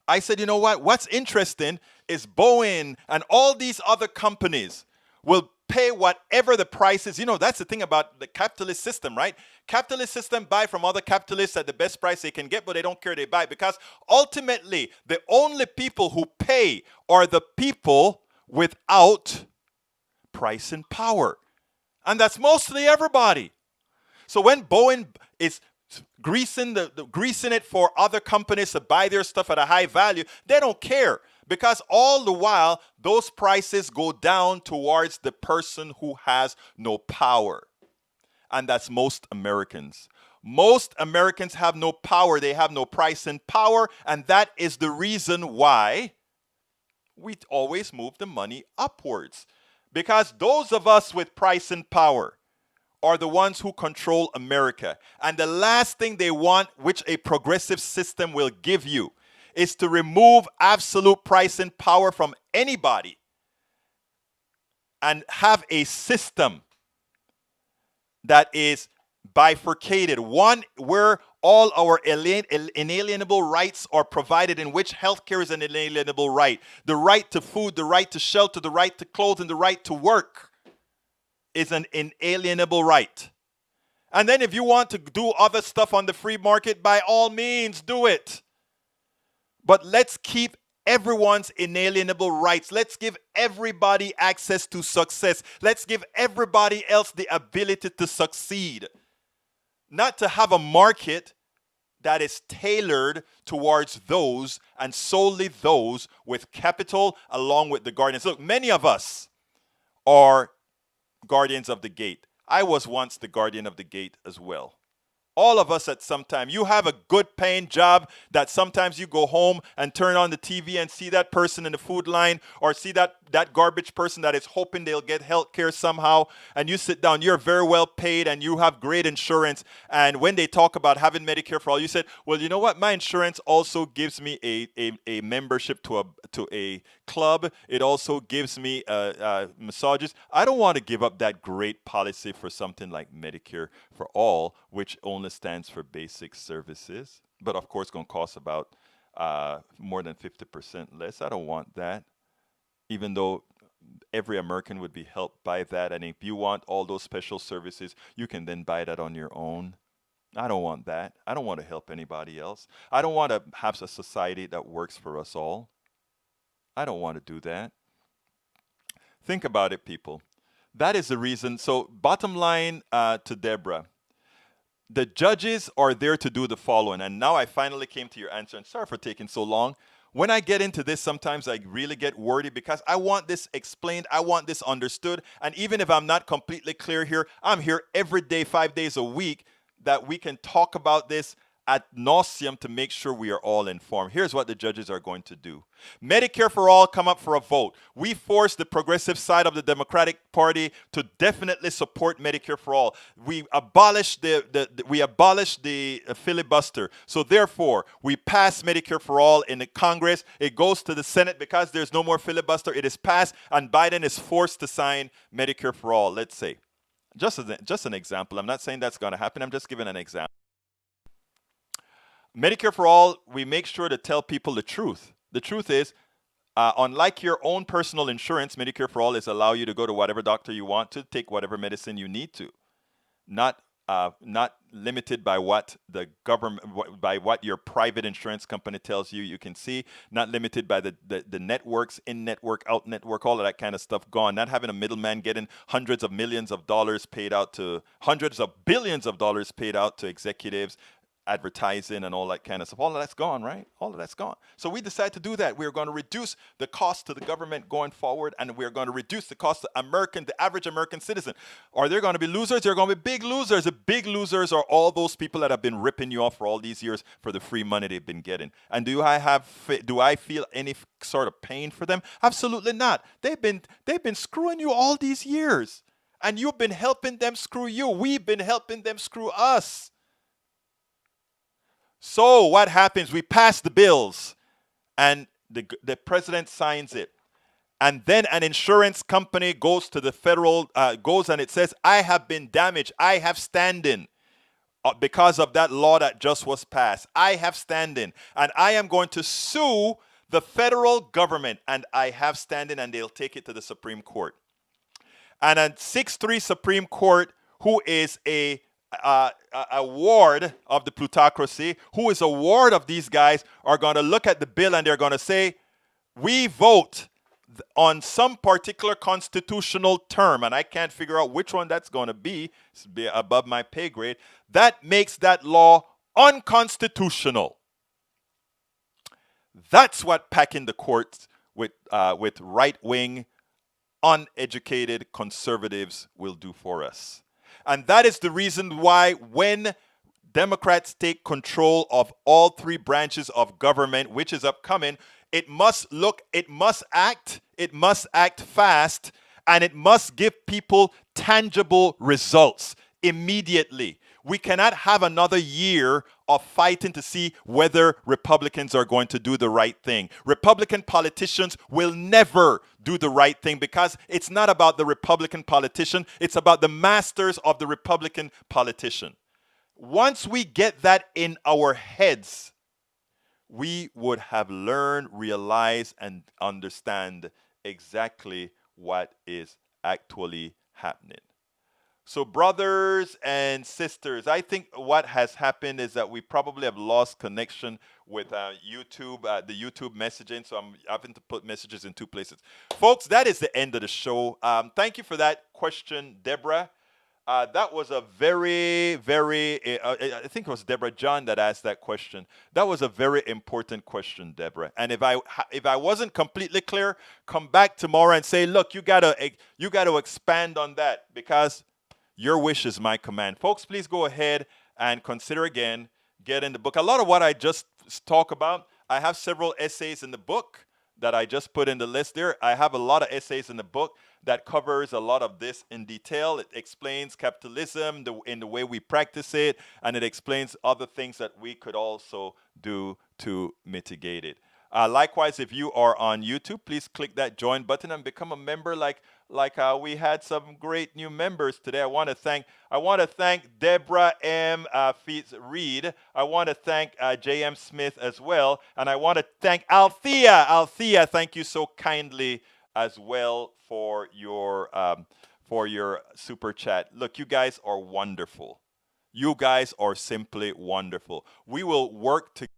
I said, you know what? What's interesting is Boeing and all these other companies will pay whatever the price is. You know, that's the thing about the capitalist system, right? Capitalist system buy from other capitalists at the best price they can get, but they don't care, they buy. Because ultimately, the only people who pay are the people without pricing power. And that's mostly everybody. So when Boeing is greasing it for other companies to buy their stuff at a high value, they don't care, because all the while those prices go down towards the person who has no power. And that's most Americans. Most Americans have no power. They have no pricing power, and that is the reason why we always move the money upwards. Because those of us with pricing power are the ones who control America. And the last thing they want, which a progressive system will give you, is to remove absolute pricing power from anybody and have a system that is bifurcated. One where all our inalienable rights are provided, in which healthcare is an inalienable right. The right to food, the right to shelter, the right to clothes, and the right to work is an inalienable right. And then if you want to do other stuff on the free market, by all means, do it. But let's keep everyone's inalienable rights. Let's give everybody access to success. Let's give everybody else the ability to succeed. Not to have a market that is tailored towards those and solely those with capital along with the guardians. Look, many of us are guardians of the gate. I was once the guardian of the gate as well. All of us at some time. You have a good paying job that sometimes you go home and turn on the TV and see that person in the food line, or see that garbage person that is hoping they'll get health care somehow, and you sit down. You're very well paid and you have great insurance, and when they talk about having Medicare for all, you said, well, you know what, my insurance also gives me a membership to a club. It also gives me massages. I don't want to give up that great policy for something like Medicare for all, which only stands for basic services, but of course going to cost about more than 50% less. I don't want that, even though every American would be helped by that. And if you want all those special services, you can then buy that on your own. I don't want that. I don't want to help anybody else. I don't want to have a society that works for us all. I don't want to do that. Think about it, people. That is the reason. So bottom line to Deborah, the judges are there to do the following. And now I finally came to your answer, and sorry for taking so long. when I get into this, sometimes I really get wordy because I want this explained. I want this understood. And even if I'm not completely clear here, I'm here every day, 5 days a week, that we can talk about this ad nauseum to make sure we are all informed. Here's what the judges are going to do. Medicare for all come up for a vote. We force the progressive side of the Democratic Party to definitely support Medicare for all. We abolish the filibuster. So therefore, we pass Medicare for all in the Congress. It goes to the Senate because there's no more filibuster. It is passed, and Biden is forced to sign Medicare for all. Let's say, just an example. I'm not saying that's going to happen. I'm just giving an example. Medicare for all, we make sure to tell people the truth. The truth is, unlike your own personal insurance, Medicare for all is allow you to go to whatever doctor you want to, take whatever medicine you need to, not limited by what the government, by what your private insurance company tells you you can see, not limited by the networks, in-network, out-network, all of that kind of stuff gone, not having a middleman getting hundreds of millions of dollars paid out to, hundreds of billions of dollars paid out to executives, advertising and all that kind of stuff. All of that's gone, right? All of that's gone. So we decided to do that. We're going to reduce the cost to the government going forward, and we're going to reduce the cost to the average American citizen. Are there going to be losers? There are going to be big losers. The big losers are all those people that have been ripping you off for all these years for the free money they've been getting. And do I feel any sort of pain for them? Absolutely not. They've been screwing you all these years, and you've been helping them screw you. We've been helping them screw us. So what happens? We pass the bills, and the president signs it. And then an insurance company goes to the federal, goes and it says, I have been damaged. I have standing because of that law that just was passed. I have standing, and I am going to sue the federal government, and I have standing, and they'll take it to the Supreme Court. And a 6-3 Supreme Court, who is a ward of the plutocracy, who is a ward of these guys, are going to look at the bill and they're going to say, we vote on some particular constitutional term, and I can't figure out which one that's going to be. It's above my pay grade. That makes that law unconstitutional. That's what packing the courts with right-wing, uneducated conservatives will do for us. And that is the reason why when Democrats take control of all three branches of government, which is upcoming, it must act fast, and it must give people tangible results immediately. We cannot have another year of fighting to see whether Republicans are going to do the right thing. Republican politicians will never do the right thing because it's not about the Republican politician. It's about the masters of the Republican politician. Once we get that in our heads, we would have learned, realized, and understand exactly what is actually happening. So brothers and sisters, I think what has happened is that we probably have lost connection with YouTube, the YouTube messaging. So I'm having to put messages in two places. Folks, that is the end of the show. Thank you for that question, Deborah. That was a very, I think it was Deborah John that asked that question. That was a very important question, Deborah. And if I wasn't completely clear, come back tomorrow and say, look, you gotta expand on that, because your wish is my command. Folks, please go ahead and consider again, get in the book. A lot of what I just talk about, I have several essays in the book that I just put in the list there. I have a lot of essays in the book that covers a lot of this in detail. It explains capitalism in the way we practice it, and it explains other things that we could also do to mitigate it. Likewise, if you are on YouTube, please click that join button and become a member. Like we had some great new members today. I want to thank Deborah M. Reed. I want to thank J.M. Smith as well, and I want to thank Althea. Althea, thank you so kindly as well for your super chat. Look, you guys are wonderful. You guys are simply wonderful. We will work together.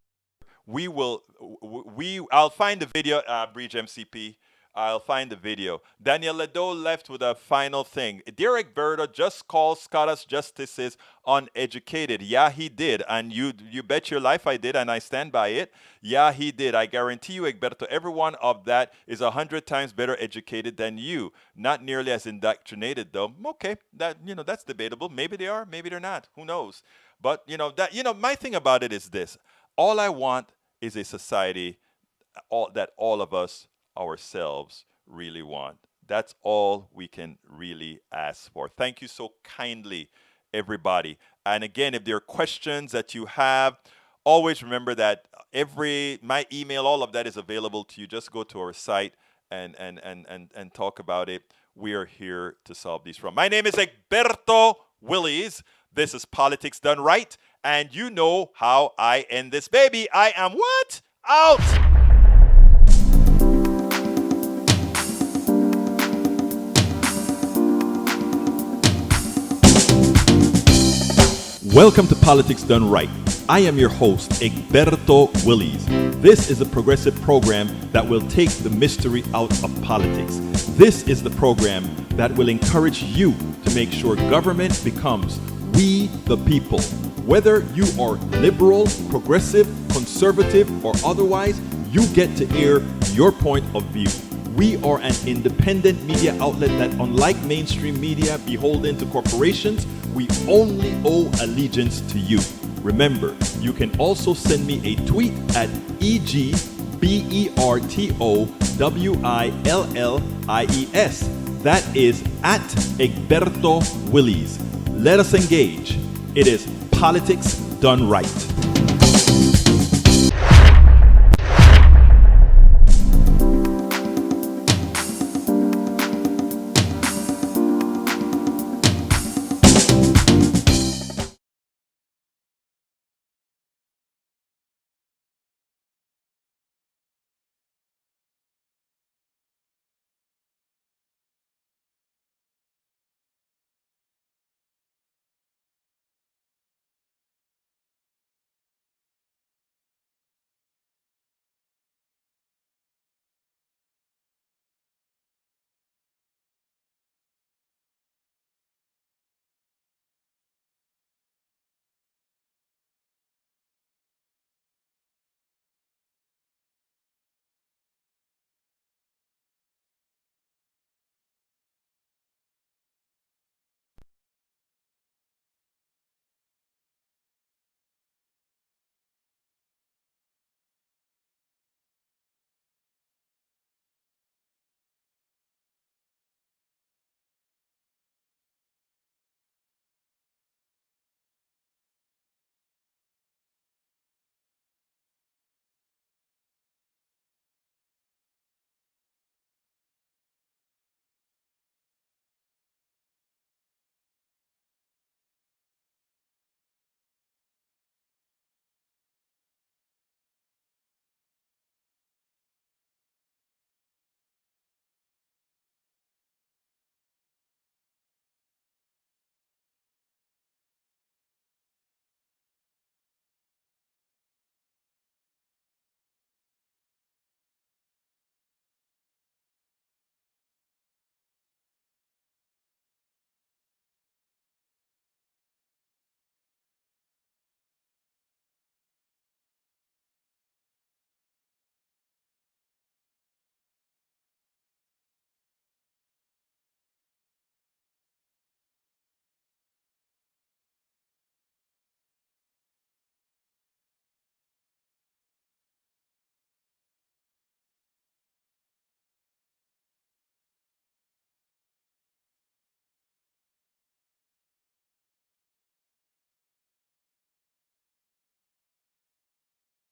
I'll find the video, Breach MCP. I'll find the video. Daniel Ledo left with a final thing. Derek Verda just called Scottish justices uneducated. Yeah, he did. And you bet your life I did, and I stand by it. Yeah, he did. I guarantee you, Egberto, every one of that is 100 times better educated than you. Not nearly as indoctrinated, though. Okay, that's debatable. Maybe they are, maybe they're not. Who knows? But my thing about it is this. All I want is a society that all of us ourselves really want. That's all we can really ask for. Thank you so kindly, everybody. And again, if there are questions that you have, always remember that my email, all of that is available to you. Just go to our site and talk about it. We are here to solve these problems. My name is Egberto Willies. This is Politics Done Right. And you know how I end this baby. I am what? Out! Welcome to Politics Done Right. I am your host, Egberto Willies. This is a progressive program that will take the mystery out of politics. This is the program that will encourage you to make sure government becomes we the people. Whether you are liberal, progressive, conservative, or otherwise, you get to air your point of view. We are an independent media outlet that, unlike mainstream media beholden to corporations, we only owe allegiance to you. Remember, you can also send me a tweet at EGBERTOWILLIES. That is at Egberto Willies. Let us engage. It is Politics Done Right.